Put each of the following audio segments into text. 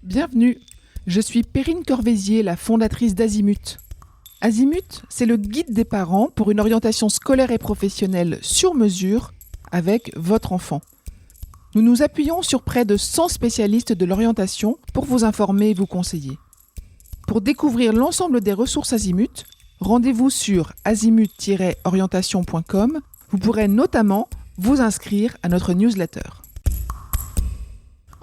Bienvenue, je suis Perrine Corvézier, la fondatrice d'Azimut. Azimut, c'est le guide des parents pour une orientation scolaire et professionnelle sur mesure avec votre enfant. Nous nous appuyons sur près de 100 spécialistes de l'orientation pour vous informer et vous conseiller. Pour découvrir l'ensemble des ressources Azimut, rendez-vous sur azimut-orientation.com. Vous pourrez notamment vous inscrire à notre newsletter.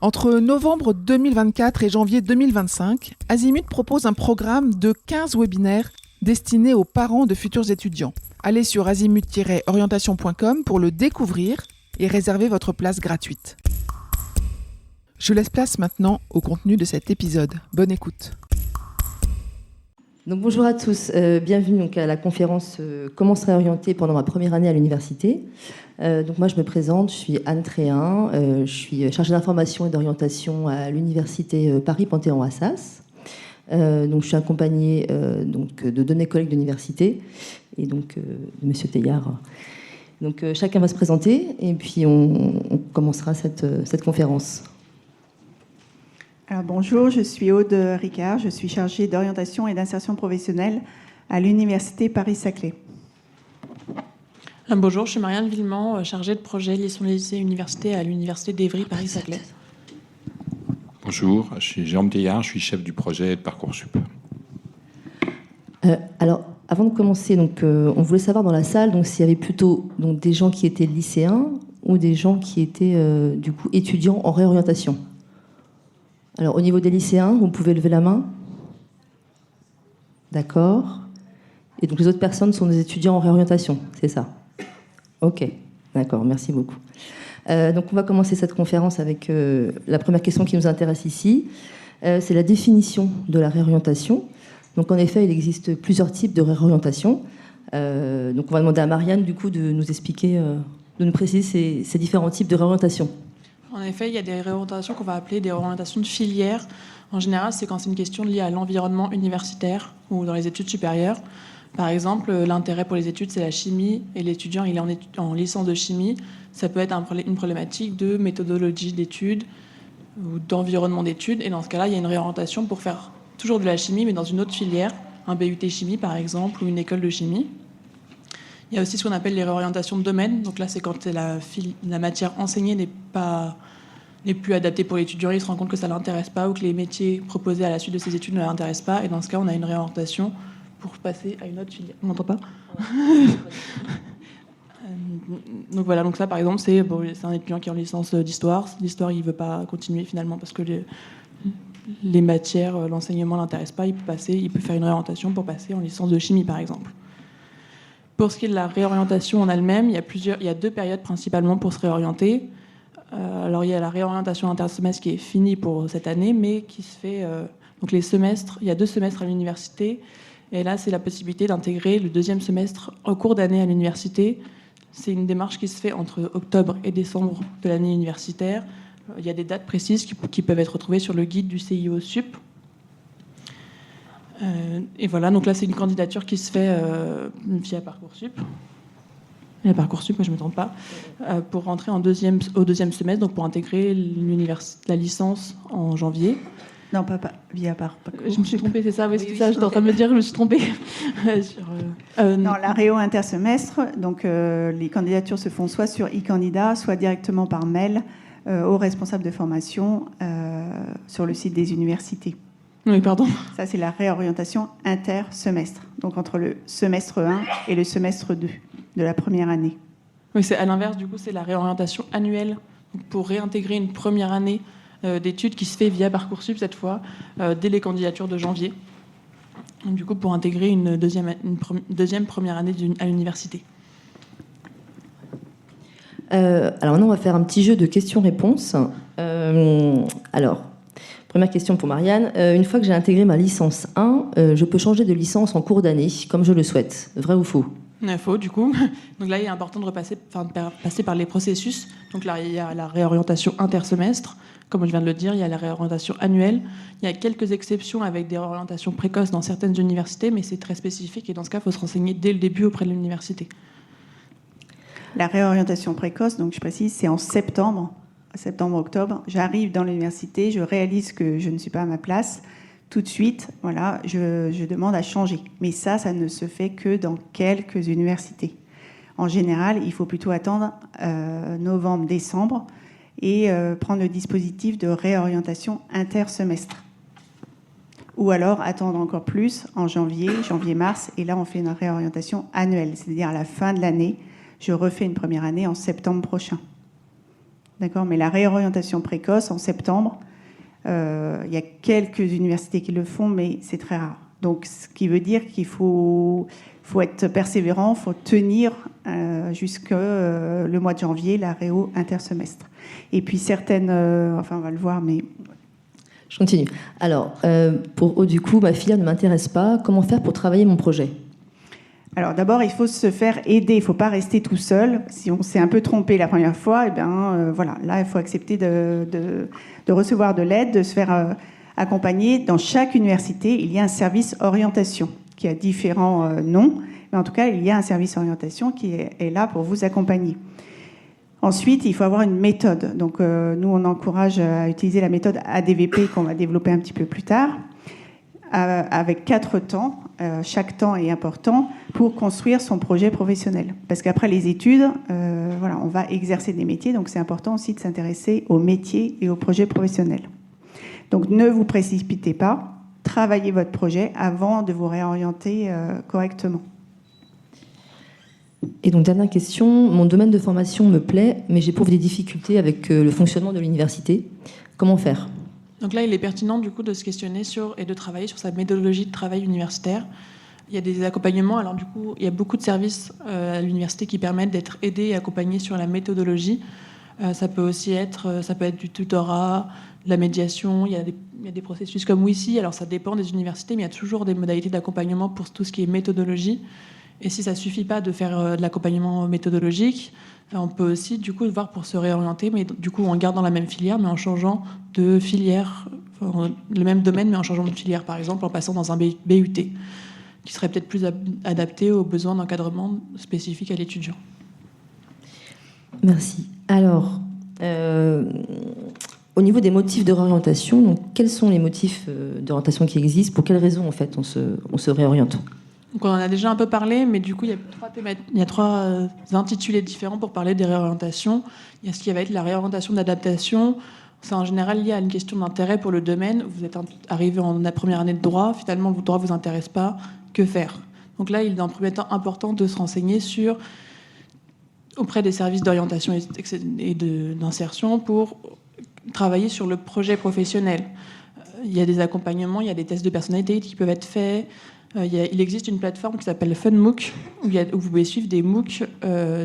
Entre novembre 2024 et janvier 2025, Azimut propose un programme de 15 webinaires destinés aux parents de futurs étudiants. Allez sur azimut-orientation.com pour le découvrir et réserver votre place gratuite. Je laisse place maintenant au contenu de cet épisode. Bonne écoute. Donc, bonjour à tous, bienvenue donc, à la conférence Comment se réorienter pendant ma première année à l'université. Donc moi je me présente, je suis Anne Tréhin, je suis chargée d'information et d'orientation à l'université Paris-Panthéon-Assas. Donc je suis accompagnée donc, de mes collègues d'université et donc de Monsieur Teilhard. Donc chacun va se présenter et puis on commencera cette conférence. Alors, bonjour, je suis Aude Ricard, je suis chargée d'orientation et d'insertion professionnelle à l'université Paris-Saclay. Bonjour, je suis Marianne Villemont, chargée de projet liaison lycée-université à l'université d'Evry Paris-Saclay. Bonjour, je suis Jérôme Teilhard, je suis chef du projet de Parcoursup. Alors, avant de commencer, donc, on voulait savoir dans la salle donc, s'il y avait plutôt donc, des gens qui étaient lycéens ou des gens qui étaient du coup, étudiants en réorientation. Alors, au niveau des lycéens, vous pouvez lever la main. D'accord. Et donc, les autres personnes sont des étudiants en réorientation, c'est ça? Ok, d'accord, merci beaucoup. Donc, on va commencer cette conférence avec la première question qui nous intéresse ici. C'est la définition de la réorientation. Donc, en effet, il existe plusieurs types de réorientation. Donc, on va demander à Marianne, du coup, de nous expliquer, de nous préciser ces différents types de réorientation. En effet, il y a des réorientations qu'on va appeler des réorientations de filière. En général, c'est quand c'est une question liée à l'environnement universitaire ou dans les études supérieures. Par exemple, l'intérêt pour les études, c'est la chimie, et l'étudiant, il est en licence de chimie. Ça peut être une problématique de méthodologie d'études ou d'environnement d'études. Et dans ce cas-là, il y a une réorientation pour faire toujours de la chimie, mais dans une autre filière, un BUT chimie, par exemple, ou une école de chimie. Il y a aussi ce qu'on appelle les réorientations de domaine. Donc là, c'est quand la matière enseignée n'est plus adaptée pour l'étudiant. Il se rend compte que ça ne l'intéresse pas ou que les métiers proposés à la suite de ses études ne l'intéressent pas. Et dans ce cas, on a une réorientation pour passer à une autre filière. On m'entend pas? Donc voilà, donc ça, par exemple, c'est un étudiant qui est en licence d'histoire. L'histoire, il ne veut pas continuer finalement parce que les matières, l'enseignement ne l'intéresse pas. Il peut faire une réorientation pour passer en licence de chimie, par exemple. Pour ce qui est de la réorientation en elle-même, il y a deux périodes principalement pour se réorienter. Alors il y a la réorientation intersemestre qui est finie pour cette année, mais qui se fait donc les semestres. Il y a 2 semestres à l'université, et là c'est la possibilité d'intégrer le 2e semestre en cours d'année à l'université. C'est une démarche qui se fait entre octobre et décembre de l'année universitaire. Il y a des dates précises qui peuvent être retrouvées sur le guide du CIO Sup. Et voilà, donc là c'est une candidature qui se fait via Parcoursup. Et Parcoursup, moi je ne me trompe pas, pour rentrer au 2e semestre, donc pour intégrer la licence en janvier. Non, pas via Parcoursup. Je me suis trompée, c'est ça, oui, c'est ça, j'étais en train de me dire, je me suis trompée. Non, la réo intersemestre, donc les candidatures se font soit sur e-candidat, soit directement par mail aux responsables de formation sur le site des universités. Oui, pardon. Ça, c'est la réorientation intersemestre, donc entre le semestre 1 et le semestre 2 de la première année. Oui, c'est à l'inverse, du coup, c'est la réorientation annuelle, donc pour réintégrer une première année d'études qui se fait via Parcoursup cette fois, dès les candidatures de janvier. Donc, du coup, pour intégrer une deuxième première année à l'université. Alors maintenant, on va faire un petit jeu de questions-réponses. Alors, première question pour Marianne. Une fois que j'ai intégré ma licence 1, je peux changer de licence en cours d'année, comme je le souhaite. Vrai ou faux? Faux, du coup. Donc là, il est important de passer par les processus. Donc là, il y a la réorientation intersemestre. Comme je viens de le dire, il y a la réorientation annuelle. Il y a quelques exceptions avec des réorientations précoces dans certaines universités, mais c'est très spécifique. Et dans ce cas, il faut se renseigner dès le début auprès de l'université. La réorientation précoce, donc je précise, c'est en septembre. septembre-octobre, j'arrive dans l'université, je réalise que je ne suis pas à ma place. Tout de suite, voilà, je demande à changer. Mais ça ne se fait que dans quelques universités. En général, il faut plutôt attendre novembre, décembre et prendre le dispositif de réorientation intersemestre. Ou alors attendre encore plus en janvier-mars, et là on fait une réorientation annuelle, c'est-à-dire à la fin de l'année, je refais une première année en septembre prochain. D'accord ? Mais la réorientation précoce en septembre, il y a quelques universités qui le font, mais c'est très rare. Donc ce qui veut dire qu'il faut être persévérant, il faut tenir jusqu'au le mois de janvier, la réo intersemestre. Et puis certaines, enfin on va le voir, mais... Je continue. Alors, du coup, ma filière ne m'intéresse pas. Comment faire pour travailler mon projet ? Alors d'abord, il faut se faire aider. Il ne faut pas rester tout seul. Si on s'est un peu trompé la première fois, eh bien, voilà, là, il faut accepter de recevoir de l'aide, de se faire accompagner. Dans chaque université, il y a un service orientation qui a différents noms. Mais en tout cas, il y a un service orientation qui est là pour vous accompagner. Ensuite, il faut avoir une méthode. Donc, nous, on encourage à utiliser la méthode ADVP qu'on va développer un petit peu plus tard, avec 4 temps. Chaque temps est important pour construire son projet professionnel. Parce qu'après les études, voilà, on va exercer des métiers, donc c'est important aussi de s'intéresser aux métiers et aux projets professionnels. Donc, ne vous précipitez pas, travaillez votre projet avant de vous réorienter correctement. Et donc, dernière question, mon domaine de formation me plaît, mais j'éprouve des difficultés avec le fonctionnement de l'université. Comment faire ? Donc là, il est pertinent du coup de se questionner et de travailler sur sa méthodologie de travail universitaire. Il y a des accompagnements, alors du coup, il y a beaucoup de services à l'université qui permettent d'être aidés et accompagnés sur la méthodologie. Ça peut être du tutorat, de la médiation, il y a des processus comme WICI, alors ça dépend des universités, mais il y a toujours des modalités d'accompagnement pour tout ce qui est méthodologie. Et si ça ne suffit pas de faire de l'accompagnement méthodologique, on peut aussi du coup voir pour se réorienter, mais du coup en gardant la même filière, mais en changeant de filière, enfin, le même domaine, mais en changeant de filière, par exemple en passant dans un BUT, qui serait peut-être plus adapté aux besoins d'encadrement spécifiques à l'étudiant. Merci. Alors, au niveau des motifs de réorientation, donc, quels sont les motifs d'orientation qui existent ? Pour quelles raisons en fait on se réoriente ? Donc on en a déjà un peu parlé, mais du coup, il y a 3 intitulés différents pour parler des réorientations. Il y a ce qui va être la réorientation d'adaptation. C'est en général lié à une question d'intérêt pour le domaine. Vous êtes arrivé en première année de droit, finalement, le droit ne vous intéresse pas. Que faire ? Donc là, il est dans un premier temps important de se renseigner auprès des services d'orientation et d'insertion pour travailler sur le projet professionnel. Il y a des accompagnements, il y a des tests de personnalité qui peuvent être faits. Il existe une plateforme qui s'appelle FunMOOC où vous pouvez suivre des MOOC,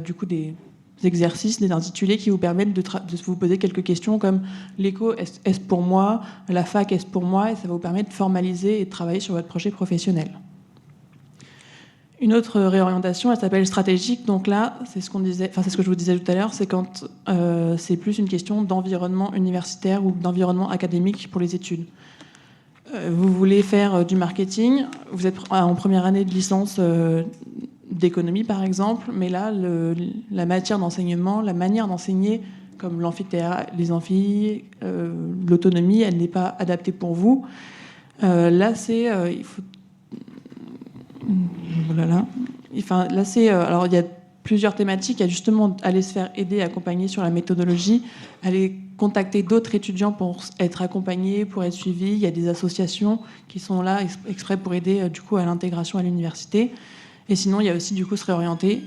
du coup des exercices, des intitulés qui vous permettent de vous poser quelques questions comme l'éco, est-ce pour moi ? La fac, est-ce pour moi ? Et ça va vous permettre de formaliser et de travailler sur votre projet professionnel. Une autre réorientation, elle s'appelle stratégique. Donc là, c'est ce que je vous disais tout à l'heure, c'est quand c'est plus une question d'environnement universitaire ou d'environnement académique pour les études. Vous voulez faire du marketing, vous êtes en première année de licence d'économie par exemple, mais là, la matière d'enseignement, la manière d'enseigner, comme l'amphithéâtre, les amphis, l'autonomie, elle n'est pas adaptée pour vous. Là, il faut... Voilà. Enfin, là, alors, il y a plusieurs thématiques. Il y a justement aller se faire aider, accompagner sur la méthodologie, aller contacter d'autres étudiants pour être accompagnés, pour être suivis. Il y a des associations qui sont là exprès pour aider du coup à l'intégration à l'université. Et sinon, il y a aussi du coup se réorienter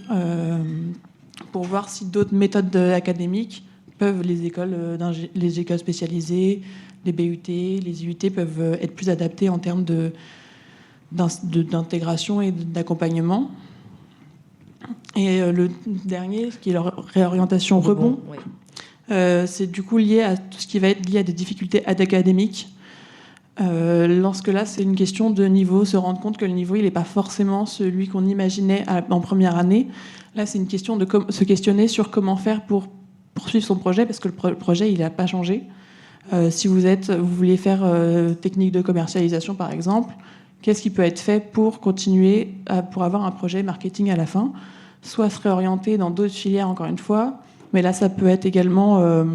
pour voir si d'autres méthodes académiques peuvent, les écoles spécialisées, les BUT, les IUT peuvent être plus adaptées en termes d'intégration et d'accompagnement. Et le dernier, qui est la réorientation rebond, oui. C'est du coup lié à tout ce qui va être lié à des difficultés académiques. Lorsque là, c'est une question de niveau, se rendre compte que le niveau, il n'est pas forcément celui qu'on imaginait en première année. Là, c'est une question de se questionner sur comment faire pour poursuivre son projet, parce que le projet, il n'a pas changé. Si vous voulez faire technique de commercialisation, par exemple, qu'est-ce qui peut être fait pour continuer, pour avoir un projet marketing à la fin ? Soit se réorienter dans d'autres filières, encore une fois, mais là, ça peut être également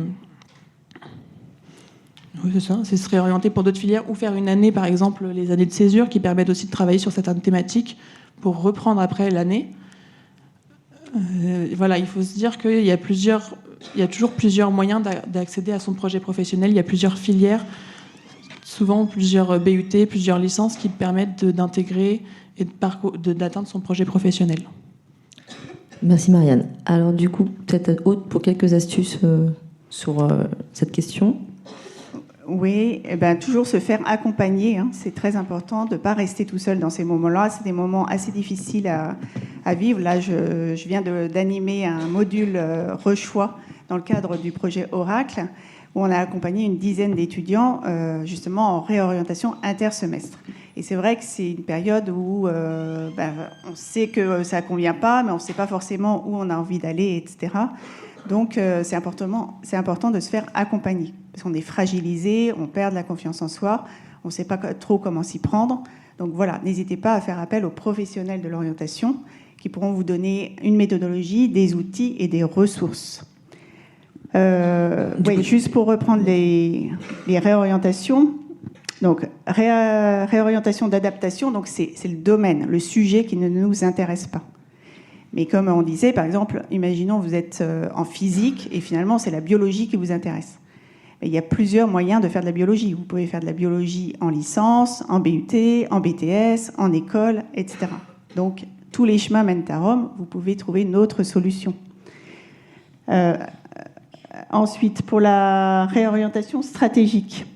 Oui, c'est ça. C'est se réorienter pour d'autres filières ou faire une année, par exemple, les années de césure qui permettent aussi de travailler sur certaines thématiques pour reprendre après l'année. Voilà, il faut se dire qu'il y a toujours plusieurs moyens d'accéder à son projet professionnel. Il y a plusieurs filières, souvent plusieurs BUT, plusieurs licences qui permettent d'intégrer et d'atteindre son projet professionnel. Merci Marianne. Alors du coup, peut-être Aude pour quelques astuces sur cette question. Oui, toujours se faire accompagner, hein, c'est très important de ne pas rester tout seul dans ces moments-là. C'est des moments assez difficiles à vivre. Là, je viens d'animer un module rechoix dans le cadre du projet Oracle, où on a accompagné une dizaine d'étudiants justement en réorientation intersemestre. Et c'est vrai que c'est une période où on sait que ça ne convient pas, mais on ne sait pas forcément où on a envie d'aller, etc. Donc c'est important de se faire accompagner, parce qu'on est fragilisé, on perd de la confiance en soi, on ne sait pas trop comment s'y prendre. Donc voilà, n'hésitez pas à faire appel aux professionnels de l'orientation qui pourront vous donner une méthodologie, des outils et des ressources. Juste pour reprendre les réorientations. Donc, réorientation d'adaptation, donc c'est le domaine, le sujet qui ne nous intéresse pas. Mais comme on disait, par exemple, imaginons vous êtes en physique et finalement c'est la biologie qui vous intéresse. Et il y a plusieurs moyens de faire de la biologie. Vous pouvez faire de la biologie en licence, en BUT, en BTS, en école, etc. Donc, tous les chemins mènent à Rome, vous pouvez trouver une autre solution. Ensuite, pour la réorientation stratégique,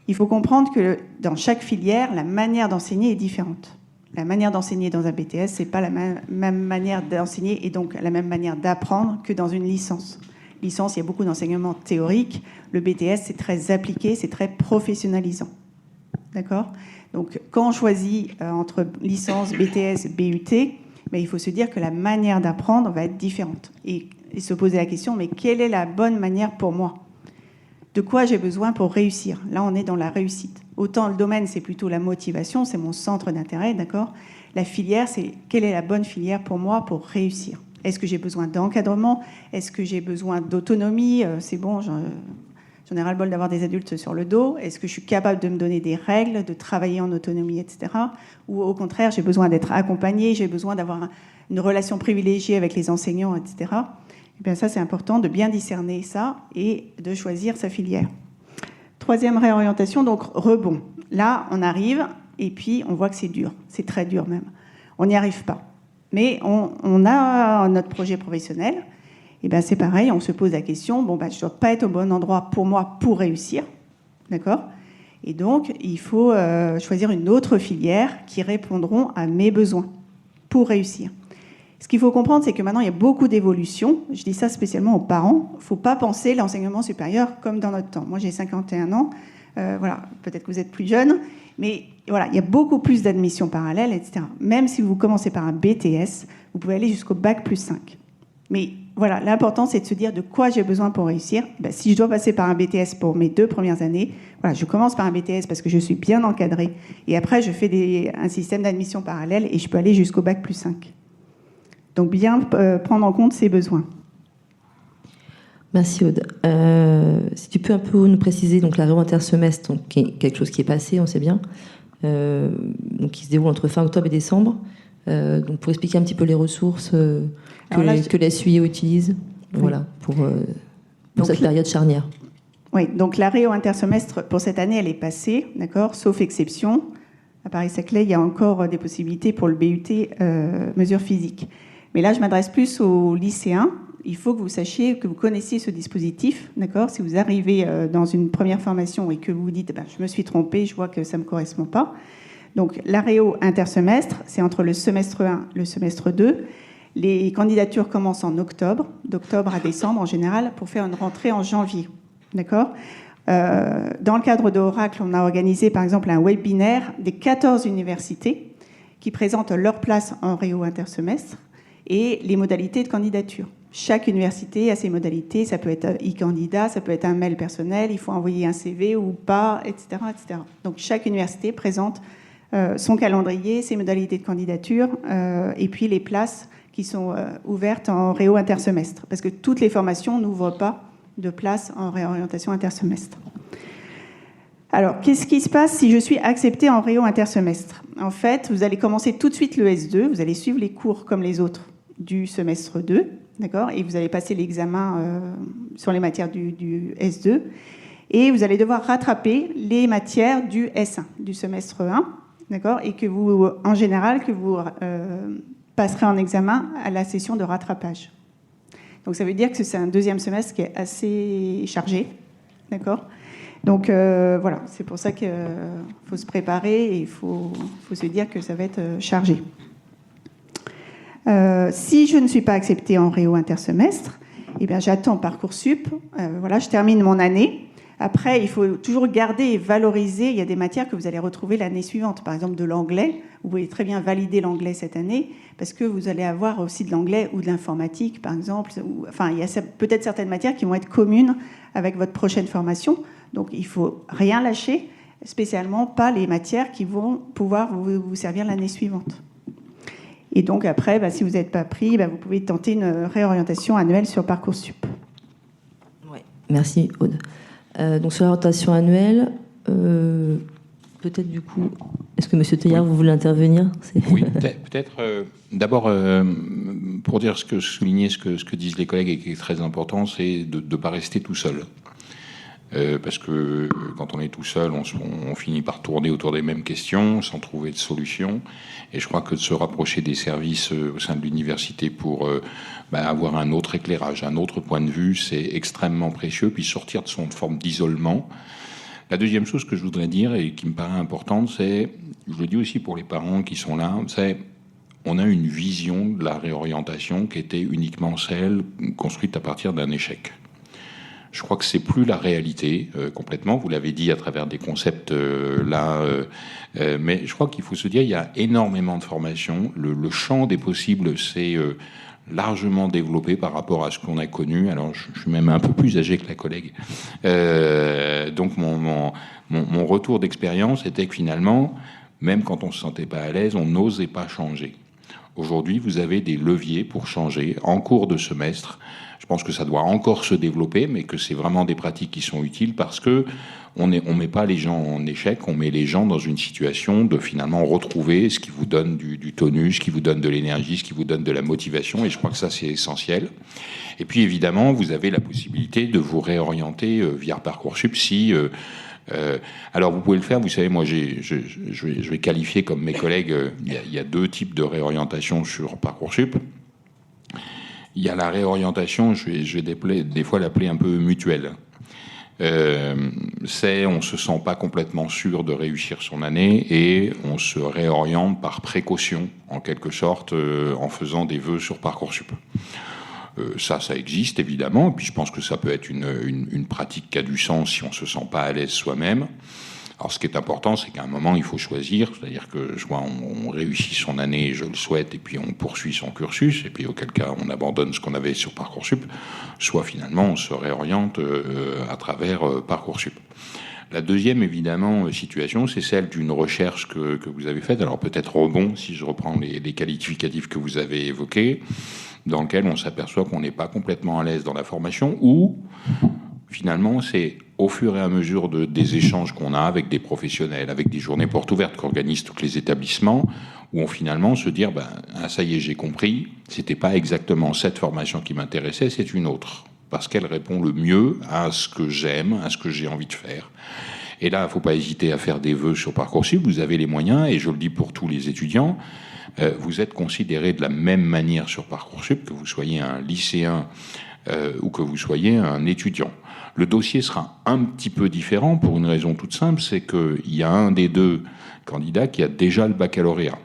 il faut comprendre que dans chaque filière, la manière d'enseigner est différente. La manière d'enseigner dans un BTS, ce n'est pas la même manière d'enseigner et donc la même manière d'apprendre que dans une licence. Licence, il y a beaucoup d'enseignements théoriques. Le BTS, c'est très appliqué, c'est très professionnalisant. D'accord ? Donc, quand on choisit entre licence, BTS, BUT, il faut se dire que la manière d'apprendre va être différente. Et se poser la question, mais quelle est la bonne manière pour moi ? De quoi j'ai besoin pour réussir ? Là, on est dans la réussite. Autant le domaine, c'est plutôt la motivation, c'est mon centre d'intérêt, d'accord ? La filière, c'est quelle est la bonne filière pour moi pour réussir ? Est-ce que j'ai besoin d'encadrement ? Est-ce que j'ai besoin d'autonomie ? C'est bon, j'en ai ras-le-bol d'avoir des adultes sur le dos. Est-ce que je suis capable de me donner des règles, de travailler en autonomie, etc. Ou au contraire, j'ai besoin d'être accompagnée, j'ai besoin d'avoir une relation privilégiée avec les enseignants, etc. Eh bien, ça, c'est important de bien discerner ça et de choisir sa filière. Troisième réorientation, donc rebond. Là, on arrive et puis on voit que c'est dur. C'est très dur même. On n'y arrive pas. Mais on a notre projet professionnel. Et bien, c'est pareil, on se pose la question, je ne dois pas être au bon endroit pour moi pour réussir. D'accord ? Et donc, il faut choisir une autre filière qui répondront à mes besoins pour réussir. Ce qu'il faut comprendre, c'est que maintenant, il y a beaucoup d'évolutions. Je dis ça spécialement aux parents. Il ne faut pas penser l'enseignement supérieur comme dans notre temps. Moi, j'ai 51 ans. Peut-être que vous êtes plus jeune. Mais voilà, il y a beaucoup plus d'admissions parallèles, etc. Même si vous commencez par un BTS, vous pouvez aller jusqu'au Bac+5. Mais voilà, l'important, c'est de se dire de quoi j'ai besoin pour réussir. Si je dois passer par un BTS pour mes 2 premières années, je commence par un BTS parce que je suis bien encadrée. Et après, je fais un système d'admission parallèle et je peux aller jusqu'au Bac+5. Donc, bien prendre en compte ses besoins. Merci Aude. Si tu peux un peu nous préciser donc la réorientation intersemestre, donc qui est quelque chose qui est passé, on sait bien, donc qui se déroule entre fin octobre et décembre. Donc pour expliquer un petit peu les ressources que la SUIO utilise, oui. Voilà, pour cette période charnière. Oui, donc la réo intersemestre pour cette année, elle est passée, d'accord, sauf exception. À Paris-Saclay, il y a encore des possibilités pour le BUT mesures physiques. Mais là, je m'adresse plus aux lycéens. Il faut que vous sachiez, que vous connaissiez ce dispositif, d'accord ? Si vous arrivez dans une première formation et que vous vous dites je me suis trompée, je vois que ça ne me correspond pas. Donc, la réo intersemestre, c'est entre le semestre 1 et le semestre 2. Les candidatures commencent en octobre, d'octobre à décembre en général, pour faire une rentrée en janvier, d'accord ? Dans le cadre d'Oracle, on a organisé par exemple un webinaire des 14 universités qui présentent leur place en réo intersemestre et les modalités de candidature. Chaque université a ses modalités, ça peut être e-candidat, ça peut être un mail personnel, il faut envoyer un CV ou pas, etc. etc. Donc chaque université présente son calendrier, ses modalités de candidature et puis les places qui sont ouvertes en réo intersemestre. Parce que toutes les formations n'ouvrent pas de place en réorientation intersemestre. Alors, qu'est-ce qui se passe si je suis acceptée en réo intersemestre ? En fait, vous allez commencer tout de suite le S2, vous allez suivre les cours comme les autres du semestre 2, d'accord ? Et vous allez passer l'examen sur les matières du S2. Et vous allez devoir rattraper les matières du S1, du semestre 1, d'accord ? Et que vous, en général, que vous passerez en examen à la session de rattrapage. Donc ça veut dire que c'est un deuxième semestre qui est assez chargé, d'accord ? Donc voilà, c'est pour ça qu'il faut se préparer et il faut se dire que ça va être chargé. Si je ne suis pas acceptée en réo intersemestre, eh bien, j'attends Parcoursup, voilà, je termine mon année. Après, il faut toujours garder et valoriser. Il y a des matières que vous allez retrouver l'année suivante. Par exemple, de l'anglais. Vous pouvez très bien valider l'anglais cette année parce que vous allez avoir aussi de l'anglais ou de l'informatique, par exemple. Enfin, il y a peut-être certaines matières qui vont être communes avec votre prochaine formation. Donc, il ne faut rien lâcher, spécialement pas les matières qui vont pouvoir vous servir l'année suivante. Et donc, après, si vous n'êtes pas pris, vous pouvez tenter une réorientation annuelle sur Parcoursup. Ouais. Merci, Aude. Donc sur l'orientation annuelle, peut-être du coup, est-ce que M. Teilhard, vous voulez intervenir ? Oui, peut-être. D'abord, pour dire souligner ce que disent les collègues et qui est très important, c'est de ne pas rester tout seul. Parce que quand on est tout seul, on finit par tourner autour des mêmes questions sans trouver de solution. Et je crois que de se rapprocher des services au sein de l'université pour avoir un autre éclairage, un autre point de vue, c'est extrêmement précieux. Puis sortir de son forme d'isolement. La deuxième chose que je voudrais dire et qui me paraît importante, c'est, je le dis aussi pour les parents qui sont là, c'est on a une vision de la réorientation qui était uniquement celle construite à partir d'un échec. Je crois que c'est plus la réalité complètement. Vous l'avez dit à travers des concepts mais je crois qu'il faut se dire il y a énormément de formations. Le champ des possibles s'est largement développé par rapport à ce qu'on a connu. Alors je suis même un peu plus âgé que la collègue. Donc mon retour d'expérience était que finalement, même quand on se sentait pas à l'aise, on n'osait pas changer. Aujourd'hui, vous avez des leviers pour changer en cours de semestre. Je pense que ça doit encore se développer, mais que c'est vraiment des pratiques qui sont utiles parce que on met pas les gens en échec, on met les gens dans une situation de finalement retrouver ce qui vous donne du tonus, ce qui vous donne de l'énergie, ce qui vous donne de la motivation, et je crois que ça c'est essentiel. Et puis évidemment, vous avez la possibilité de vous réorienter via Parcoursup si alors vous pouvez le faire, vous savez, moi je vais qualifier comme mes collègues, il y a deux types de réorientation sur Parcoursup. Il y a la réorientation, je vais des fois l'appeler un peu mutuelle. C'est on se sent pas complètement sûr de réussir son année et on se réoriente par précaution, en quelque sorte, en faisant des vœux sur Parcoursup. Ça existe évidemment, et puis je pense que ça peut être une pratique qui a du sens si on se sent pas à l'aise soi-même. Alors ce qui est important, c'est qu'à un moment, il faut choisir, c'est-à-dire que soit on réussit son année, je le souhaite, et puis on poursuit son cursus, et puis auquel cas on abandonne ce qu'on avait sur Parcoursup, soit finalement on se réoriente à travers Parcoursup. La deuxième, évidemment, situation, c'est celle d'une recherche que vous avez faite, alors peut-être rebond, si je reprends les qualificatifs que vous avez évoqués, dans lequel on s'aperçoit qu'on n'est pas complètement à l'aise dans la formation, ou finalement c'est au fur et à mesure des échanges qu'on a avec des professionnels, avec des journées portes ouvertes qu'organisent tous les établissements, où on finalement se dire ça y est, j'ai compris, c'était pas exactement cette formation qui m'intéressait, c'est une autre, parce qu'elle répond le mieux à ce que j'aime, à ce que j'ai envie de faire. Et là, il ne faut pas hésiter à faire des vœux sur Parcoursup, vous avez les moyens, et je le dis pour tous les étudiants, vous êtes considérés de la même manière sur Parcoursup, que vous soyez un lycéen ou que vous soyez un étudiant. Le dossier sera un petit peu différent pour une raison toute simple, c'est qu'il y a un des deux candidats qui a déjà le baccalauréat.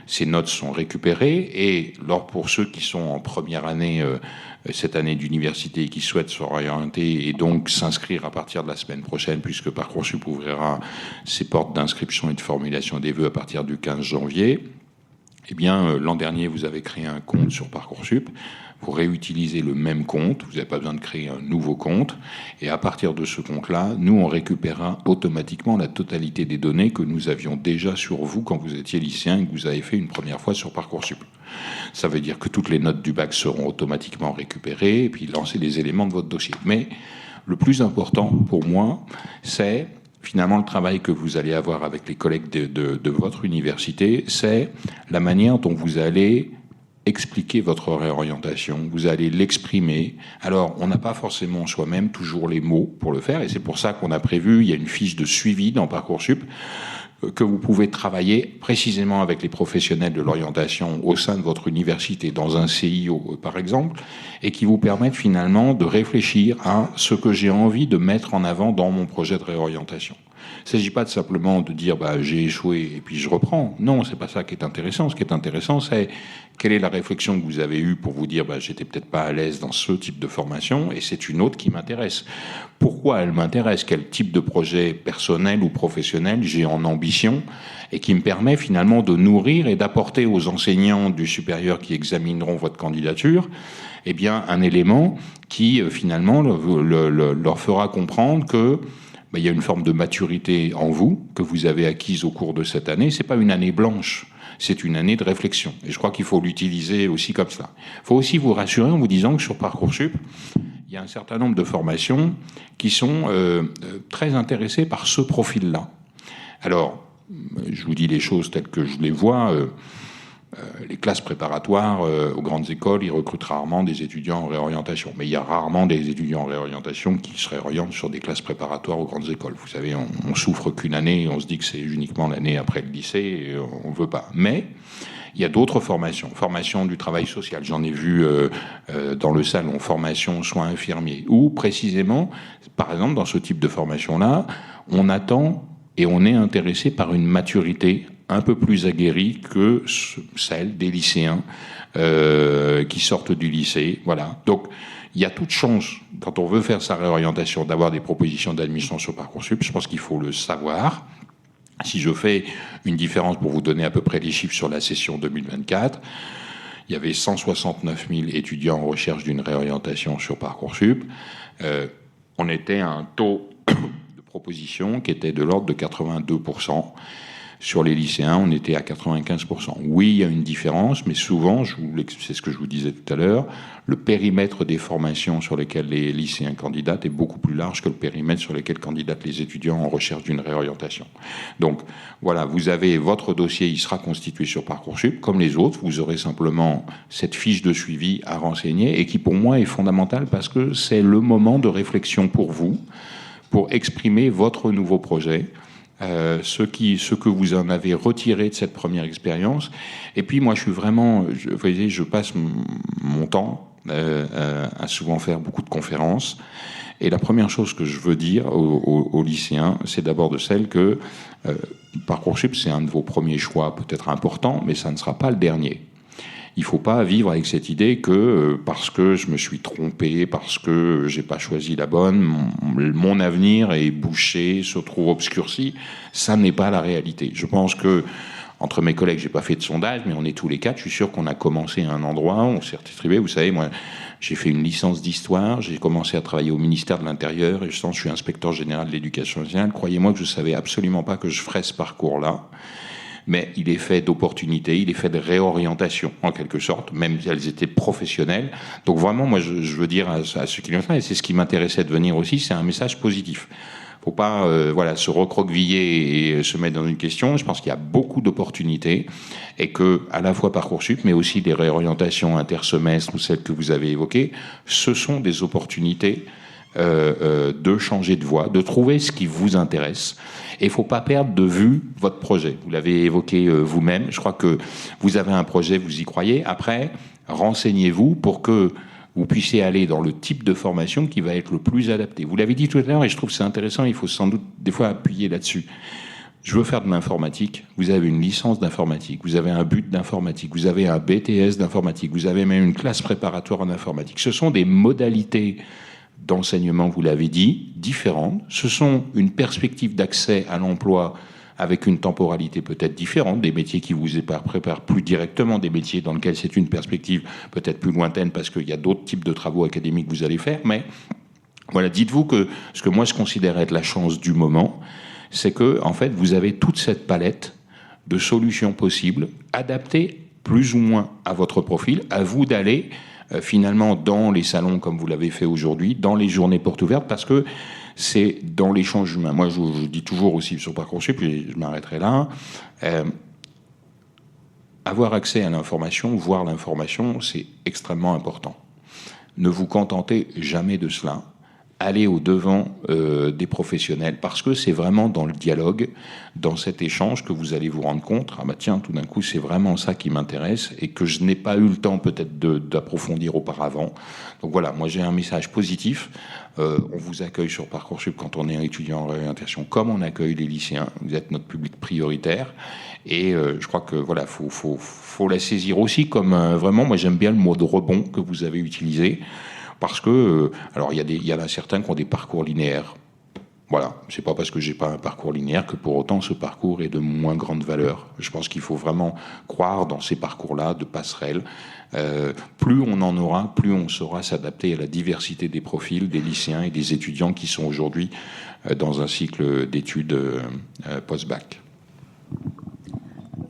Ces notes sont récupérées et pour ceux qui sont en première année, cette année d'université et qui souhaitent s'orienter et donc s'inscrire à partir de la semaine prochaine, puisque Parcoursup ouvrira ses portes d'inscription et de formulation des vœux à partir du 15 janvier, eh bien, l'an dernier, vous avez créé un compte sur Parcoursup. Vous réutilisez le même compte, vous n'avez pas besoin de créer un nouveau compte, et à partir de ce compte-là, nous, on récupérera automatiquement la totalité des données que nous avions déjà sur vous quand vous étiez lycéen et que vous avez fait une première fois sur Parcoursup. Ça veut dire que toutes les notes du bac seront automatiquement récupérées, et puis lancer les éléments de votre dossier. Mais le plus important pour moi, c'est finalement, le travail que vous allez avoir avec les collègues de votre université, c'est la manière dont vous allez expliquer votre réorientation, vous allez l'exprimer. Alors, on n'a pas forcément soi-même toujours les mots pour le faire, et c'est pour ça qu'on a prévu, il y a une fiche de suivi dans Parcoursup, que vous pouvez travailler précisément avec les professionnels de l'orientation au sein de votre université, dans un CIO par exemple, et qui vous permettent finalement de réfléchir à ce que j'ai envie de mettre en avant dans mon projet de réorientation. Il ne s'agit pas de simplement de dire j'ai échoué et puis je reprends. Non, c'est pas ça qui est intéressant. Ce qui est intéressant, c'est quelle est la réflexion que vous avez eue pour vous dire j'étais peut-être pas à l'aise dans ce type de formation et c'est une autre qui m'intéresse. Pourquoi elle m'intéresse? Quel type de projet personnel ou professionnel j'ai en ambition et qui me permet finalement de nourrir et d'apporter aux enseignants du supérieur qui examineront votre candidature un élément qui finalement leur fera comprendre que il y a une forme de maturité en vous que vous avez acquise au cours de cette année. C'est pas une année blanche, c'est une année de réflexion. Et je crois qu'il faut l'utiliser aussi comme ça. Il faut aussi vous rassurer en vous disant que sur Parcoursup, il y a un certain nombre de formations qui sont très intéressées par ce profil-là. Alors, je vous dis les choses telles que je les vois. Les classes préparatoires aux grandes écoles, ils recrutent rarement des étudiants en réorientation. Mais il y a rarement des étudiants en réorientation qui se réorientent sur des classes préparatoires aux grandes écoles. Vous savez, on souffre qu'une année, on se dit que c'est uniquement l'année après le lycée, et on ne veut pas. Mais il y a d'autres formations. Formation du travail social, j'en ai vu dans le salon, formation soins infirmiers, où précisément, par exemple, dans ce type de formation-là, on attend et on est intéressé par une maturité un peu plus aguerrie que celle des lycéens qui sortent du lycée. Voilà. Donc, il y a toute chance, quand on veut faire sa réorientation, d'avoir des propositions d'admission sur Parcoursup. Je pense qu'il faut le savoir. Si je fais une différence pour vous donner à peu près les chiffres sur la session 2024, il y avait 169 000 étudiants en recherche d'une réorientation sur Parcoursup. On était à un taux de proposition qui était de l'ordre de 82%. Sur les lycéens, on était à 95%. Oui, il y a une différence, mais souvent, c'est ce que je vous disais tout à l'heure, le périmètre des formations sur lesquelles les lycéens candidatent est beaucoup plus large que le périmètre sur lesquels candidatent les étudiants en recherche d'une réorientation. Donc, voilà, vous avez votre dossier, il sera constitué sur Parcoursup. Comme les autres, vous aurez simplement cette fiche de suivi à renseigner et qui, pour moi, est fondamentale parce que c'est le moment de réflexion pour vous, pour exprimer votre nouveau projet. Ce que vous en avez retiré de cette première expérience. Et puis moi, je suis vraiment... Vous voyez, je passe mon temps à souvent faire beaucoup de conférences. Et la première chose que je veux dire aux lycéens, c'est d'abord de celle que Parcoursup, c'est un de vos premiers choix, peut-être important, mais ça ne sera pas le dernier. Il ne faut pas vivre avec cette idée que parce que je me suis trompé, parce que j'ai pas choisi la bonne, mon avenir est bouché, se trouve obscurci. Ça n'est pas la réalité. Je pense que entre mes collègues, j'ai pas fait de sondage, mais on est tous les quatre. Je suis sûr qu'on a commencé à un endroit, on s'est distribué. Vous savez, moi, j'ai fait une licence d'histoire, j'ai commencé à travailler au ministère de l'Intérieur et je suis inspecteur général de l'éducation nationale. Croyez-moi que je savais absolument pas que je ferais ce parcours-là. Mais il est fait d'opportunités, il est fait de réorientation, en quelque sorte, même si elles étaient professionnelles. Donc vraiment, moi, je veux dire à ceux qui l'ont fait, et c'est ce qui m'intéressait de venir aussi, c'est un message positif. Faut pas se recroqueviller et se mettre dans une question. Je pense qu'il y a beaucoup d'opportunités et que, à la fois Parcoursup, mais aussi des réorientations intersemestres ou celles que vous avez évoquées, ce sont des opportunités de changer de voie, de trouver ce qui vous intéresse. Et il ne faut pas perdre de vue votre projet. Vous l'avez évoqué vous-même. Je crois que vous avez un projet, vous y croyez. Après, renseignez-vous pour que vous puissiez aller dans le type de formation qui va être le plus adapté. Vous l'avez dit tout à l'heure, et je trouve que c'est intéressant, il faut sans doute des fois appuyer là-dessus. Je veux faire de l'informatique. Vous avez une licence d'informatique, vous avez un but d'informatique, vous avez un BTS d'informatique, vous avez même une classe préparatoire en informatique. Ce sont des modalités d'enseignement, vous l'avez dit, différentes. Ce sont une perspective d'accès à l'emploi avec une temporalité peut-être différente, des métiers qui vous préparent plus directement, des métiers dans lesquels c'est une perspective peut-être plus lointaine parce qu'il y a d'autres types de travaux académiques que vous allez faire. Mais voilà, dites-vous que ce que moi je considère être la chance du moment, c'est que en fait vous avez toute cette palette de solutions possibles, adaptées plus ou moins à votre profil, à vous d'aller finalement dans les salons comme vous l'avez fait aujourd'hui, dans les journées portes ouvertes, parce que c'est dans l'échange humain. Moi, je dis toujours aussi sur Parcoursup, et je m'arrêterai là, avoir accès à l'information, voir l'information, c'est extrêmement important. Ne vous contentez jamais de cela. Allez au-devant des professionnels, parce que c'est vraiment dans le dialogue, dans cet échange, que vous allez vous rendre compte, ah bah tiens, tout d'un coup, c'est vraiment ça qui m'intéresse, et que je n'ai pas eu le temps peut-être d'approfondir auparavant. Donc voilà, moi j'ai un message positif. On vous accueille sur Parcoursup quand on est étudiant en réorientation, comme on accueille les lycéens. Vous êtes notre public prioritaire, et je crois que voilà, faut la saisir aussi comme vraiment, moi j'aime bien le mot de rebond que vous avez utilisé. Parce que, alors il y en a certains qui ont des parcours linéaires. Voilà, c'est pas parce que j'ai pas un parcours linéaire que pour autant ce parcours est de moins grande valeur. Je pense qu'il faut vraiment croire dans ces parcours-là de passerelles. Plus on en aura, plus on saura s'adapter à la diversité des profils des lycéens et des étudiants qui sont aujourd'hui dans un cycle d'études post-bac.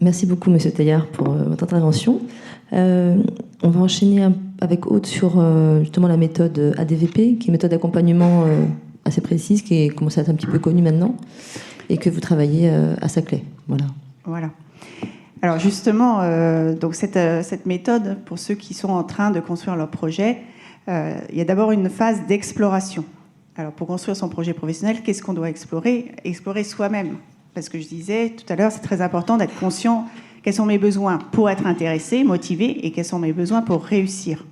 Merci beaucoup, Monsieur Taillard, pour votre intervention. On va enchaîner avec Aude sur justement la méthode ADVP, qui est une méthode d'accompagnement assez précise, qui commence à être un petit peu connue maintenant, et que vous travaillez à Saclay. Voilà. Alors justement, donc cette méthode, pour ceux qui sont en train de construire leur projet, il y a d'abord une phase d'exploration. Alors pour construire son projet professionnel, qu'est-ce qu'on doit explorer ? Explorer soi-même. Parce que je disais tout à l'heure, c'est très important d'être conscient quels sont mes besoins pour être intéressé, motivé, et quels sont mes besoins pour réussir.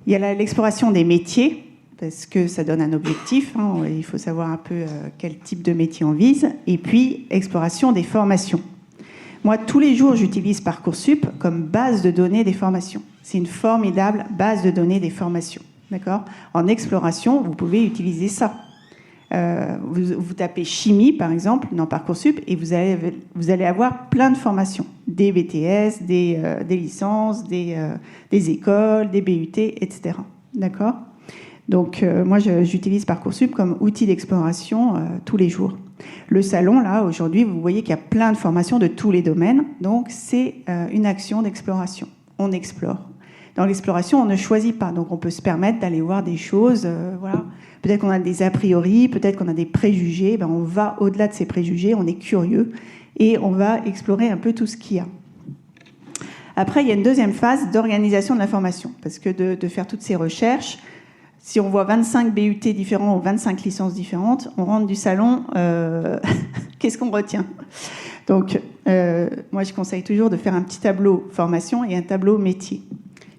Il y a l'exploration des métiers, parce que ça donne un objectif. Il faut savoir un peu quel type de métier on vise. Et puis, exploration des formations. Moi, tous les jours, j'utilise Parcoursup comme base de données des formations. C'est une formidable base de données des formations. D'accord ? En exploration, vous pouvez utiliser ça. Vous tapez chimie, par exemple, dans Parcoursup, et vous allez avoir plein de formations. Des BTS, des licences, des écoles, des BUT, etc. D'accord ? Donc, moi, j'utilise Parcoursup comme outil d'exploration tous les jours. Le salon, là, aujourd'hui, vous voyez qu'il y a plein de formations de tous les domaines. Donc, c'est une action d'exploration. On explore. Dans l'exploration, on ne choisit pas. Donc, on peut se permettre d'aller voir des choses, voilà. Peut-être qu'on a des a priori, peut-être qu'on a des préjugés. On va au-delà de ces préjugés, on est curieux et on va explorer un peu tout ce qu'il y a. Après, il y a une deuxième phase d'organisation de la formation. Parce que de faire toutes ces recherches, si on voit 25 BUT différents ou 25 licences différentes, on rentre du salon, qu'est-ce qu'on retient ? Donc, moi, je conseille toujours de faire un petit tableau formation et un tableau métier.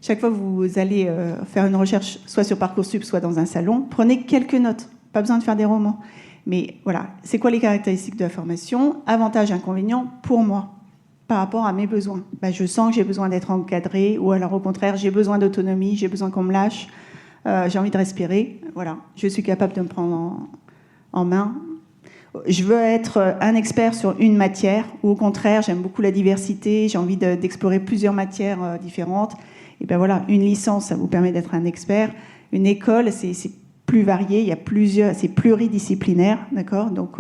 Chaque fois que vous allez faire une recherche, soit sur Parcoursup, soit dans un salon, prenez quelques notes. Pas besoin de faire des romans. Mais voilà, c'est quoi les caractéristiques de la formation ? Avantages, inconvénients pour moi, par rapport à mes besoins. Je sens que j'ai besoin d'être encadrée, ou alors au contraire, j'ai besoin d'autonomie, j'ai besoin qu'on me lâche, j'ai envie de respirer. Voilà, je suis capable de me prendre en main. Je veux être un expert sur une matière, ou au contraire, j'aime beaucoup la diversité, j'ai envie d'explorer plusieurs matières différentes. Et bien voilà, une licence, ça vous permet d'être un expert. Une école, c'est plus varié, il y a c'est pluridisciplinaire, d'accord ? Donc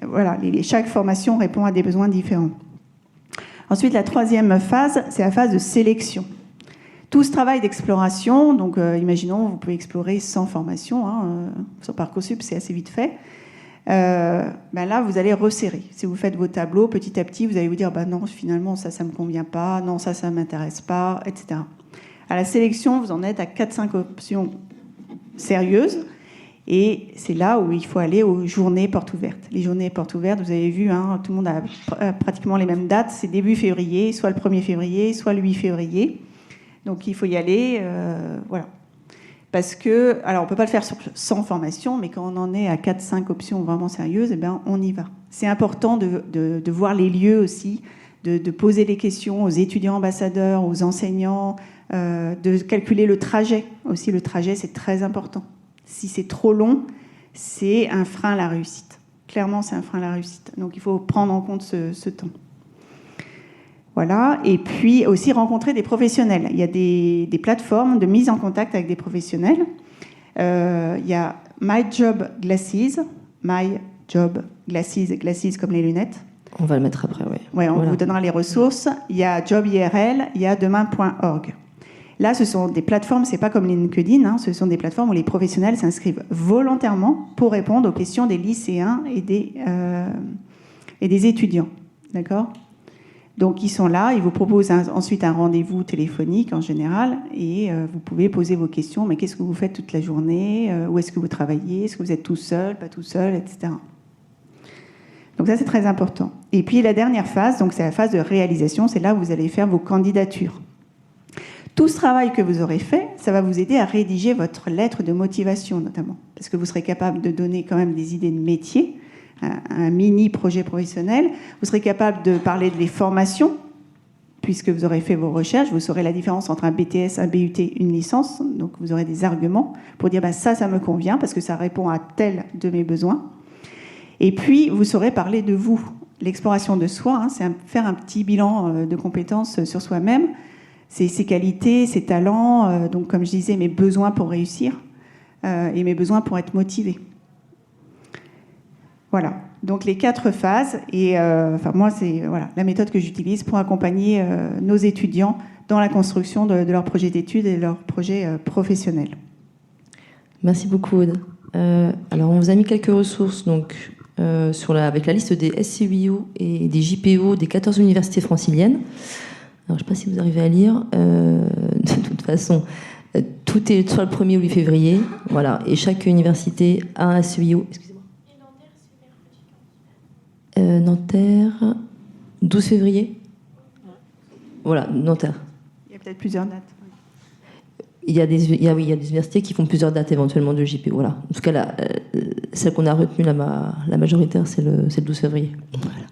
voilà, chaque formation répond à des besoins différents. Ensuite, la troisième phase, c'est la phase de sélection. Tout ce travail d'exploration, donc imaginons, vous pouvez explorer sans formation, sur Parcoursup, c'est assez vite fait. Là, vous allez resserrer. Si vous faites vos tableaux, petit à petit, vous allez vous dire non, finalement, ça ne me convient pas, non, ça ne m'intéresse pas, etc. À la sélection, vous en êtes à 4-5 options sérieuses. Et c'est là où il faut aller aux journées portes ouvertes. Les journées portes ouvertes, vous avez vu, tout le monde a pratiquement les mêmes dates. C'est début février, soit le 1er février, soit le 8 février. Donc, il faut y aller, voilà. Parce que, alors on ne peut pas le faire sans formation, mais quand on en est à 4-5 options vraiment sérieuses, on y va. C'est important de voir les lieux aussi, de poser les questions aux étudiants ambassadeurs, aux enseignants, de calculer le trajet. Aussi, le trajet, c'est très important. Si c'est trop long, c'est un frein à la réussite. Clairement, c'est un frein à la réussite. Donc, il faut prendre en compte ce temps. Voilà. Et puis aussi rencontrer des professionnels. Il y a des plateformes de mise en contact avec des professionnels. Il y a My Job Glasses, Glasses comme les lunettes. On va le mettre après, oui. Ouais, on vous donnera les ressources. Il y a Job IRL, il y a demain.org. Là, ce sont des plateformes, c'est pas comme LinkedIn, hein, ce sont des plateformes où les professionnels s'inscrivent volontairement pour répondre aux questions des lycéens et des étudiants. D'accord ? Donc, ils sont là, ils vous proposent ensuite un rendez-vous téléphonique en général, et vous pouvez poser vos questions. Mais qu'est-ce que vous faites toute la journée ? Où est-ce que vous travaillez ? Est-ce que vous êtes tout seul, pas tout seul, etc. Donc ça, c'est très important. Et puis, la dernière phase, donc c'est la phase de réalisation. C'est là où vous allez faire vos candidatures. Tout ce travail que vous aurez fait, ça va vous aider à rédiger votre lettre de motivation, notamment. Parce que vous serez capable de donner quand même des idées de métier, un mini projet professionnel. Vous serez capable de parler des formations, puisque vous aurez fait vos recherches. Vous saurez la différence entre un BTS, un BUT, une licence. Donc, vous aurez des arguments pour dire ça me convient, parce que ça répond à tel de mes besoins. Et puis, vous saurez parler de vous. L'exploration de soi, hein, c'est faire un petit bilan de compétences sur soi-même. C'est ses qualités, ses talents, donc comme je disais, mes besoins pour réussir et mes besoins pour être motivé. Voilà, donc les 4 phases, et moi c'est la méthode que j'utilise pour accompagner nos étudiants dans la construction de leur projet d'études et de leur projet professionnel. Merci beaucoup, Aude. Alors on vous a mis quelques ressources donc, avec la liste des SCIO et des JPO des 14 universités franciliennes. Alors, je ne sais pas si vous arrivez à lire. De toute façon, tout est soit le 1er ou le 8 février. Voilà. Et chaque université a un SEIO. Excusez-moi. Et Nanterre, 12 février. Voilà, Nanterre. Il y a peut-être plusieurs dates. Il y a des universités qui font plusieurs dates éventuellement de JPO. Voilà. En tout cas, celle qu'on a retenue, la majoritaire, c'est le 12 février. Voilà.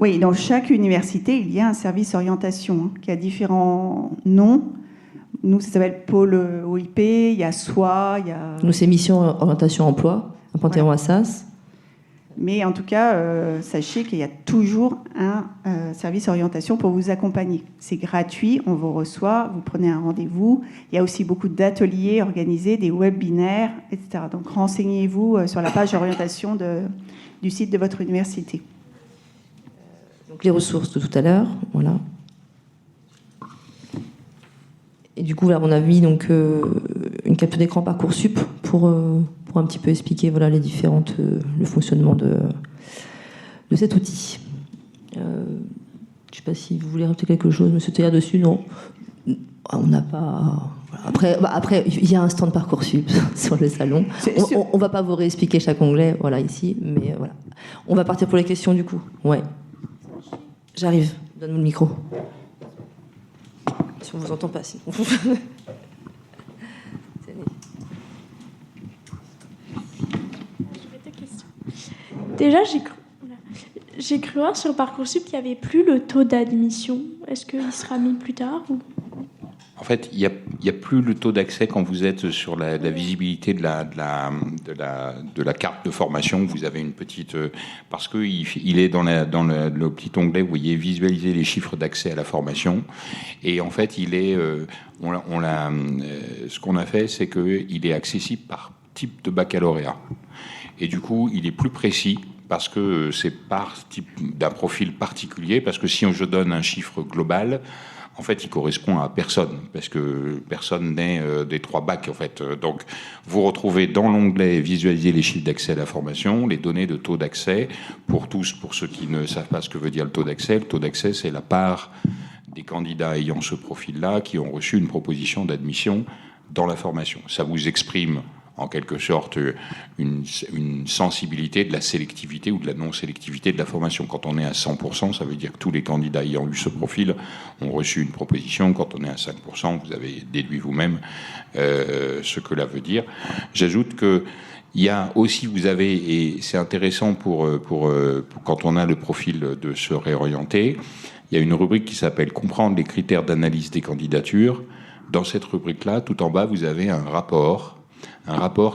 Oui, dans chaque université, il y a un service orientation qui a différents noms. Nous, ça s'appelle Pôle OIP, il y a SOI, il y a... Nous, c'est Mission Orientation Emploi, à Panthéon-Assas. Mais en tout cas, sachez qu'il y a toujours un service orientation pour vous accompagner. C'est gratuit, on vous reçoit, vous prenez un rendez-vous. Il y a aussi beaucoup d'ateliers organisés, des webinaires, etc. Donc, renseignez-vous sur la page orientation du site de votre université. Donc les ressources de tout à l'heure, voilà. Et du coup, là, on a mis donc une capture d'écran Parcoursup pour un petit peu expliquer le fonctionnement de cet outil. Je ne sais pas si vous voulez rajouter quelque chose, Monsieur Théa, dessus, non ? On n'a pas... Après, il y a un stand Parcoursup sur le salon. On ne va pas vous réexpliquer chaque onglet, ici, mais voilà. On va partir pour les questions, du coup. Ouais. J'arrive. Donne-moi le micro. Si on vous entend pas, sinon. Déjà, j'ai cru voir sur Parcoursup qu'il n'y avait plus le taux d'admission. Est-ce qu'il sera mis plus tard ou... En fait, il y a plus le taux d'accès quand vous êtes sur la visibilité de la carte de formation. Vous avez une petite... parce qu'il est dans le petit onglet, vous voyez, visualiser les chiffres d'accès à la formation. Et en fait, il est... ce qu'on a fait, c'est qu'il est accessible par type de baccalauréat. Et du coup, il est plus précis parce que c'est par type d'un profil particulier. Parce que si je donne un chiffre global... En fait, il correspond à personne, parce que personne n'est des 3 bacs, en fait. Donc, vous retrouvez dans l'onglet « Visualiser les chiffres d'accès à la formation », les données de taux d'accès. Pour ceux qui ne savent pas ce que veut dire le taux d'accès, c'est la part des candidats ayant ce profil-là qui ont reçu une proposition d'admission dans la formation. Ça vous exprime en quelque sorte une sensibilité de la sélectivité ou de la non-sélectivité de la formation. Quand on est à 100%, ça veut dire que tous les candidats ayant eu ce profil ont reçu une proposition. Quand on est à 5%, vous avez déduit vous-même ce que cela veut dire. J'ajoute que il y a aussi, vous avez, et c'est intéressant pour quand on a le profil de se réorienter, il y a une rubrique qui s'appelle « Comprendre les critères d'analyse des candidatures ». Dans cette rubrique-là, tout en bas, vous avez un rapport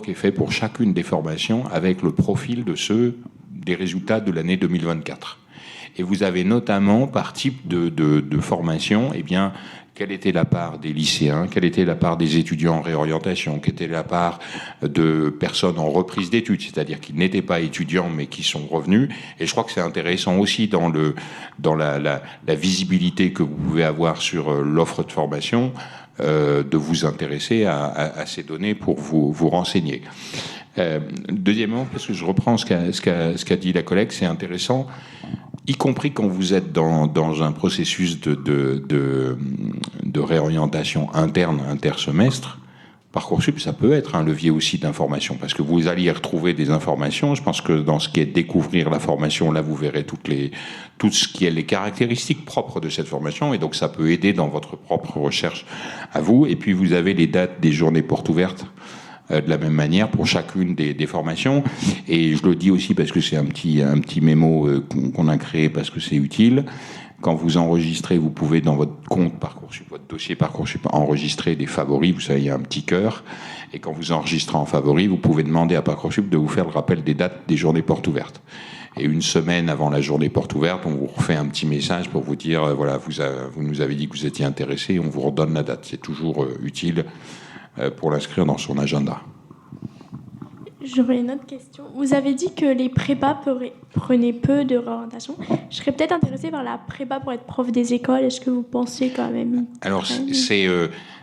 qui est fait pour chacune des formations avec le profil des résultats de l'année 2024. Et vous avez notamment, par type de formation, quelle était la part des lycéens, quelle était la part des étudiants en réorientation, quelle était la part de personnes en reprise d'études, c'est-à-dire qui n'étaient pas étudiants mais qui sont revenus. Et je crois que c'est intéressant aussi dans la visibilité que vous pouvez avoir sur l'offre de formation, de vous intéresser à ces données pour vous renseigner. Deuxièmement, parce que je reprends ce qu'a dit la collègue, c'est intéressant, y compris quand vous êtes dans un processus de réorientation interne, intersemestre. Parcoursup, ça peut être un levier aussi d'information, parce que vous allez y retrouver des informations. Je pense que dans ce qui est découvrir la formation, là, vous verrez tout ce qui est les caractéristiques propres de cette formation, et donc ça peut aider dans votre propre recherche à vous. Et puis vous avez les dates des journées portes ouvertes, de la même manière pour chacune des formations. Et je le dis aussi parce que c'est un petit mémo qu'on a créé parce que c'est utile. Quand vous enregistrez, vous pouvez dans votre compte Parcoursup, votre dossier Parcoursup, enregistrer des favoris. Vous savez, il y a un petit cœur. Et quand vous enregistrez en favoris, vous pouvez demander à Parcoursup de vous faire le rappel des dates des journées portes ouvertes. Et une semaine avant la journée porte ouverte, on vous refait un petit message pour vous dire, voilà, vous nous avez dit que vous étiez intéressé, on vous redonne la date. C'est toujours utile pour l'inscrire dans son agenda. J'aurais une autre question. Vous avez dit que les prépas prenaient peu de réorientation. Je serais peut-être intéressée par la prépa pour être prof des écoles. Est-ce que vous pensez quand même? Alors,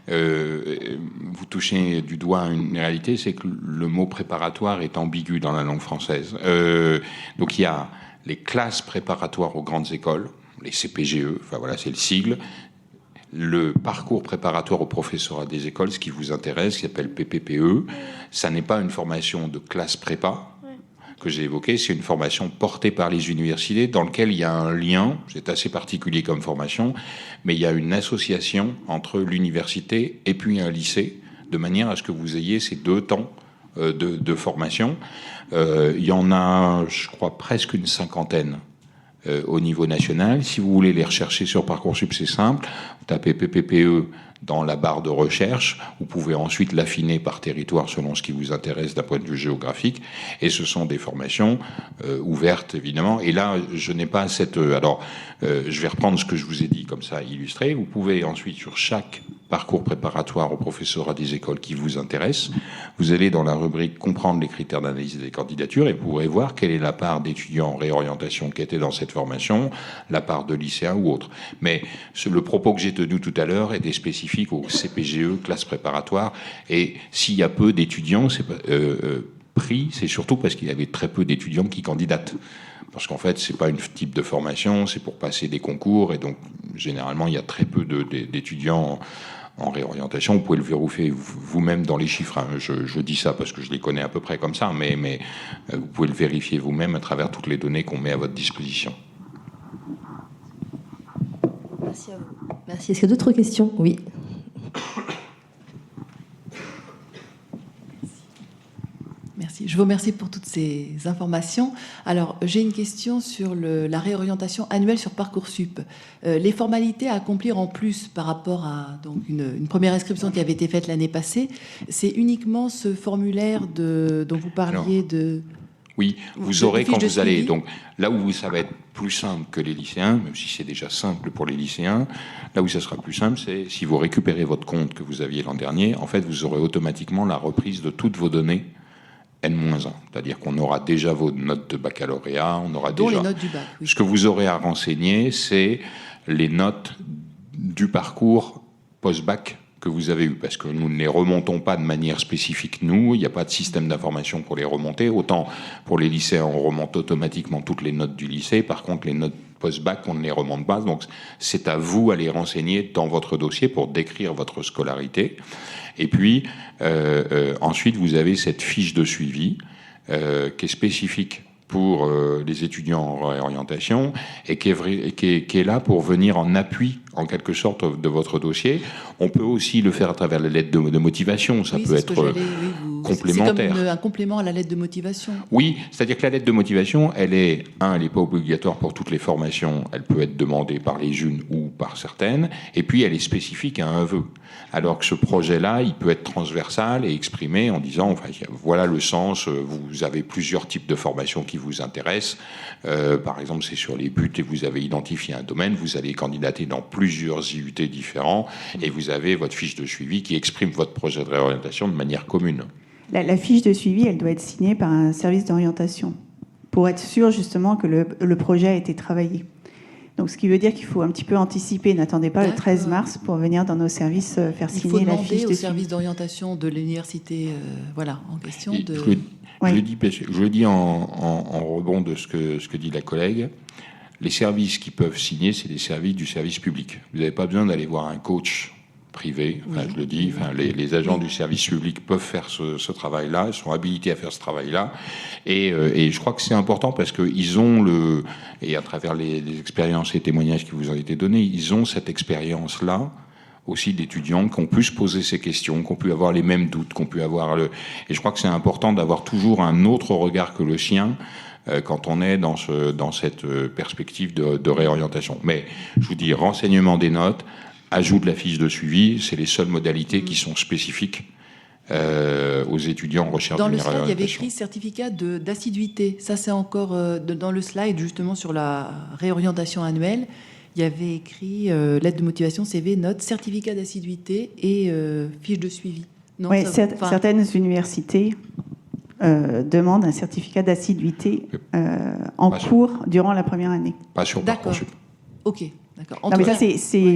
vous touchez du doigt une réalité, c'est que le mot préparatoire est ambigu dans la langue française. Donc il y a les classes préparatoires aux grandes écoles, les CPGE, enfin voilà, c'est le sigle. Le parcours préparatoire au professorat des écoles, ce qui vous intéresse, qui s'appelle PPPE, ça n'est pas une formation de classe prépa que j'ai évoquée, c'est une formation portée par les universités dans laquelle il y a un lien, c'est assez particulier comme formation, mais il y a une association entre l'université et puis un lycée, de manière à ce que vous ayez ces 2 temps de formation. Il y en a, je crois, presque une 50aine au niveau national. Si vous voulez les rechercher sur Parcoursup, c'est simple. Vous tapez PPPE dans la barre de recherche. Vous pouvez ensuite l'affiner par territoire selon ce qui vous intéresse d'un point de vue géographique. Et ce sont des formations ouvertes, évidemment. Et là, je n'ai pas cette... je vais reprendre ce que je vous ai dit, comme ça, illustré. Vous pouvez ensuite, sur chaque parcours préparatoire au professorat des écoles qui vous intéresse, vous allez dans la rubrique « Comprendre les critères d'analyse des candidatures » et vous pourrez voir quelle est la part d'étudiants en réorientation qui étaient dans cette formation, la part de lycéens ou autres. Mais le propos que j'ai tenu tout à l'heure était spécifique au CPGE, classe préparatoire, et s'il y a peu d'étudiants pris, c'est surtout parce qu'il y avait très peu d'étudiants qui candidatent. Parce qu'en fait, c'est pas un type de formation, c'est pour passer des concours, et donc généralement, il y a très peu d'étudiants en réorientation. Vous pouvez le vérifier vous-même dans les chiffres. Hein. Je dis ça parce que je les connais à peu près comme ça, mais vous pouvez le vérifier vous-même à travers toutes les données qu'on met à votre disposition. Merci à vous. Merci. Est-ce qu'il y a d'autres questions? Oui. Merci. Je vous remercie pour toutes ces informations. Alors, j'ai une question sur la réorientation annuelle sur Parcoursup. Les formalités à accomplir en plus par rapport à donc une première inscription qui avait été faite l'année passée, c'est uniquement ce formulaire dont vous parliez de... Oui, vous aurez quand vous allez... Donc, là où ça va être plus simple que les lycéens, même si c'est déjà simple pour les lycéens, là où ça sera plus simple, c'est si vous récupérez votre compte que vous aviez l'an dernier, en fait, vous aurez automatiquement la reprise de toutes vos données N-1. C'est-à-dire qu'on aura déjà vos notes de baccalauréat, on aura déjà... les notes du bac, oui. Ce que vous aurez à renseigner, c'est les notes du parcours post-bac que vous avez eu, parce que nous ne les remontons pas de manière spécifique, nous, il n'y a pas de système d'information pour les remonter. Autant pour les lycéens, on remonte automatiquement toutes les notes du lycée, par contre les notes post-bac, on ne les remonte pas, donc c'est à vous à les renseigner dans votre dossier pour décrire votre scolarité. Et puis, ensuite, vous avez cette fiche de suivi qui est spécifique pour les étudiants en réorientation et qui est là pour venir en appui, en quelque sorte, de votre dossier. On peut aussi le faire à travers la lettre de motivation. Ça peut être complémentaire. C'est comme un complément à la lettre de motivation. Oui, c'est-à-dire que la lettre de motivation, elle n'est pas obligatoire pour toutes les formations. Elle peut être demandée par les unes ou par certaines. Et puis, elle est spécifique à un vœu. Alors que ce projet-là, il peut être transversal et exprimé en disant, enfin, voilà le sens, vous avez plusieurs types de formations qui vous intéressent. Par exemple, c'est sur les buts et vous avez identifié un domaine, vous allez candidater dans plusieurs IUT différents et vous avez votre fiche de suivi qui exprime votre projet de réorientation de manière commune. La fiche de suivi, elle doit être signée par un service d'orientation pour être sûr justement que le projet a été travaillé. Donc, ce qui veut dire qu'il faut un petit peu anticiper. N'attendez pas le 13 mars pour venir dans nos services faire signer la fiche de suivi. Il faut demander au service d'orientation de l'université en question. Je le dis en rebond de ce que dit la collègue. Les services qui peuvent signer, c'est des services du service public. Vous n'avez pas besoin d'aller voir un coach privé. Je le dis. Les agents du service public peuvent faire ce travail-là. Ils sont habilités à faire ce travail-là. Et je crois que c'est important parce qu'ils ont et à travers les expériences et témoignages qui vous ont été donnés, ils ont cette expérience-là aussi d'étudiants qui ont pu se poser ces questions, qui ont pu avoir les mêmes doutes, qui ont pu avoir Et je crois que c'est important d'avoir toujours un autre regard que le sien quand on est dans cette perspective de réorientation. Mais je vous dis, renseignement des notes, ajout de la fiche de suivi, c'est les seules modalités qui sont spécifiques aux étudiants en recherche d'une réorientation. Dans le slide, il y avait écrit certificat d'assiduité. Ça, c'est encore dans le slide, justement, sur la réorientation annuelle. Il y avait écrit lettre de motivation, CV, note, certificat d'assiduité et fiche de suivi. Oui, certaines universités demandent un certificat d'assiduité en cours durant la première année. Pas sur Parcoursup. Ok, d'accord. Non, mais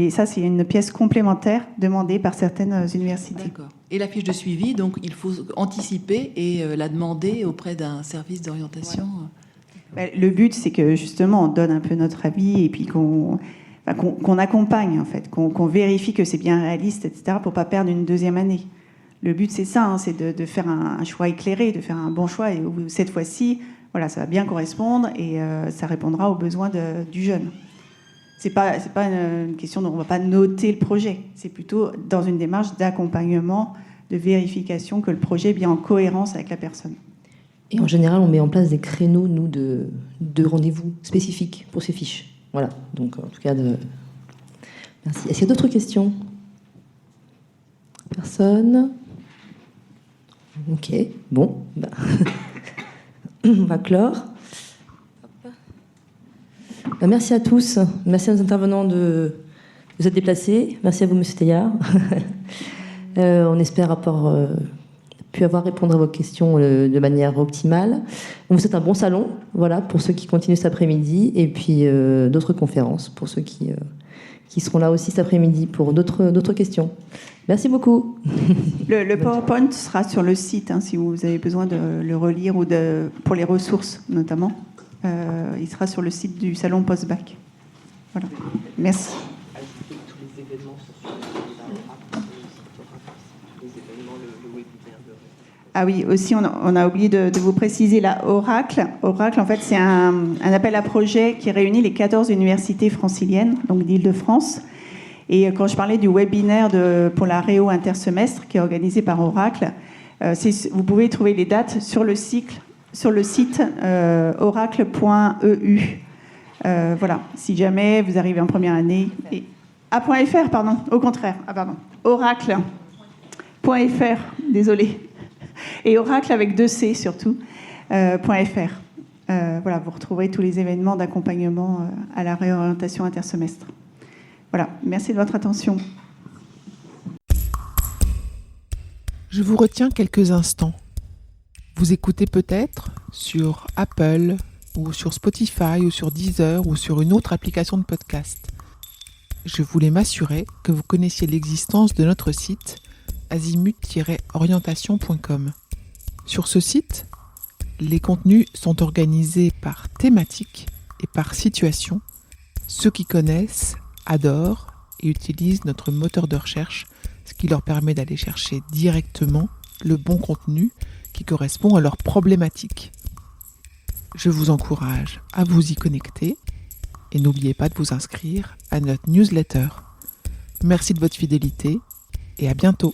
ça, c'est une pièce complémentaire demandée par certaines universités. D'accord. Et la fiche de suivi, donc il faut anticiper et la demander auprès d'un service d'orientation. Ouais. Le but, c'est que justement, on donne un peu notre avis et puis qu'on accompagne, en fait, qu'on vérifie que c'est bien réaliste, etc., pour ne pas perdre une deuxième année. Le but, c'est ça, c'est de faire un choix éclairé, de faire un bon choix. Et cette fois-ci, voilà, ça va bien correspondre et ça répondra aux besoins du jeune. C'est pas une question dont on ne va pas noter le projet. C'est plutôt dans une démarche d'accompagnement, de vérification que le projet est bien en cohérence avec la personne. Et en général, on met en place des créneaux, nous, de rendez-vous spécifiques pour ces fiches. Voilà, donc en tout cas, merci. Est-ce qu'il y a d'autres questions ? Personne ? Ok, bon. On va clore. Merci à tous. Merci à nos intervenants de vous être déplacés. Merci à vous, Monsieur Teilhard. On espère avoir pu répondre à vos questions de manière optimale. On vous souhaite un bon salon, voilà, pour ceux qui continuent cet après-midi, et puis d'autres conférences pour ceux qui seront là aussi cet après-midi pour d'autres questions. Merci beaucoup. Le PowerPoint sera sur le site, si vous avez besoin de le relire ou pour les ressources notamment. Il sera sur le site du salon post-bac. Voilà. Merci. Ah oui, aussi, on a oublié de vous préciser, là, Oracle, en fait, c'est un appel à projet qui réunit les 14 universités franciliennes, donc d'Île-de-France. Et quand je parlais du webinaire pour la Réo intersemestre, qui est organisé par Oracle, vous pouvez trouver les dates sur le site oracle.eu. Voilà, si jamais vous arrivez en première année. .fr, pardon, au contraire. Oracle.fr, désolé. Et Oracle avec 2 C surtout, .fr. Voilà, vous retrouverez tous les événements d'accompagnement à la réorientation intersemestre. Voilà, merci de votre attention. Je vous retiens quelques instants. Vous écoutez peut-être sur Apple ou sur Spotify ou sur Deezer ou sur une autre application de podcast. Je voulais m'assurer que vous connaissiez l'existence de notre site azimut-orientation.com. Sur ce site, les contenus sont organisés par thématique et par situation. Ceux qui connaissent adorent et utilisent notre moteur de recherche, ce qui leur permet d'aller chercher directement le bon contenu qui correspond à leur problématique. Je vous encourage à vous y connecter et n'oubliez pas de vous inscrire à notre newsletter. Merci de votre fidélité et à bientôt.